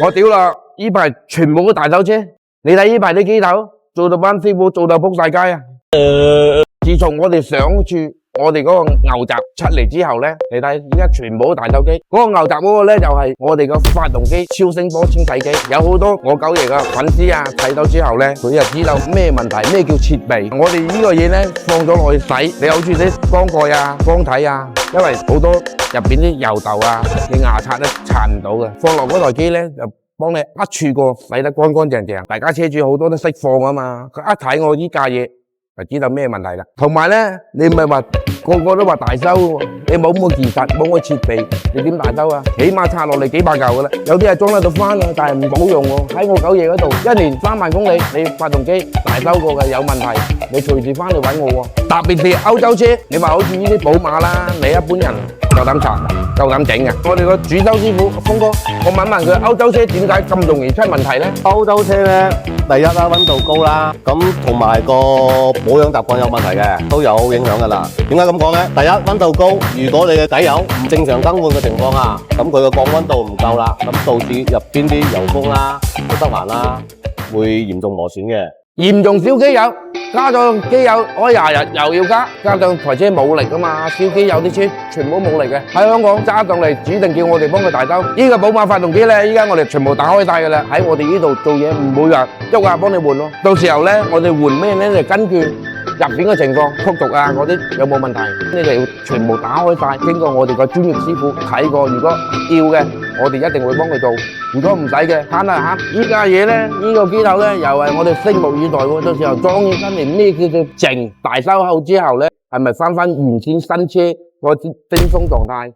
我屌啦！呢排全部都大修車，你睇呢排啲機頭做到班師傅做到仆晒街啊！自從我哋上住我哋嗰個牛雜出嚟之後咧，你睇而家全部都大修機。嗰個牛雜嗰個咧就係我哋個發動機超聲波清洗機，有好多我九爺嘅粉絲啊睇到之後咧，佢就知道咩問題，咩叫設備。我哋呢個嘢咧放咗落去洗，你好似啲缸蓋啊、缸體啊，因為好多入邊啲油豆啊，你牙刷咧刷唔到嘅，放落嗰台機咧就幫你一處過洗得乾乾淨淨。大家車主好多都識放啊嘛，佢一睇我呢架嘢就知道咩問題啦。同埋咧，你唔係話個個都話大修喎，你冇咁嘅技術，冇咁嘅設備，你點大修啊？起碼拆落嚟幾百嚿噶啦，有啲係裝得到翻啦，但係唔好用喎。喺我九爺嗰度，一年3萬公里，你發動機大修過嘅有問題，你隨時翻嚟揾我喎。特別是歐洲車，你話好似呢啲寶馬啦，你一般人夠膽拆、夠膽整嘅。我哋個主修師傅峰哥，我問問佢歐洲車點解咁容易出問題咧？歐洲車咧，第一啦，溫度高啦，咁同埋個保養習慣有問題嘅，都有影響噶啦。點解咁講咧？第一，溫度高，如果你嘅底油唔正常更換嘅情況下，咁佢嘅降溫度唔夠啦，咁導致入邊啲油封啦、濕環啦，會嚴重磨損嘅。嚴重燒機油，加咗機油開廿日又要加，加上台車冇力噶嘛，燒機油啲車全部冇力嘅，喺香港揸上嚟指定叫我哋幫佢大修。呢個寶馬發動機咧，依家我哋全部打開晒噶啦，喺我哋呢度做嘢唔會話喐下幫你換咯。到時候咧，我哋換咩咧就根據入邊嘅情況、速度啊嗰啲有冇問題，你哋要全部打開晒，經過我哋個專業師傅睇過，如果要嘅，我哋一定會幫佢做。如果唔使嘅，慳啦慳。依家嘢咧，呢個機頭咧，又係我哋拭目以待喎。到時候裝起身嚟，咩叫做靜？大修後之後咧，係咪翻原先新車嗰啲巔峰狀態？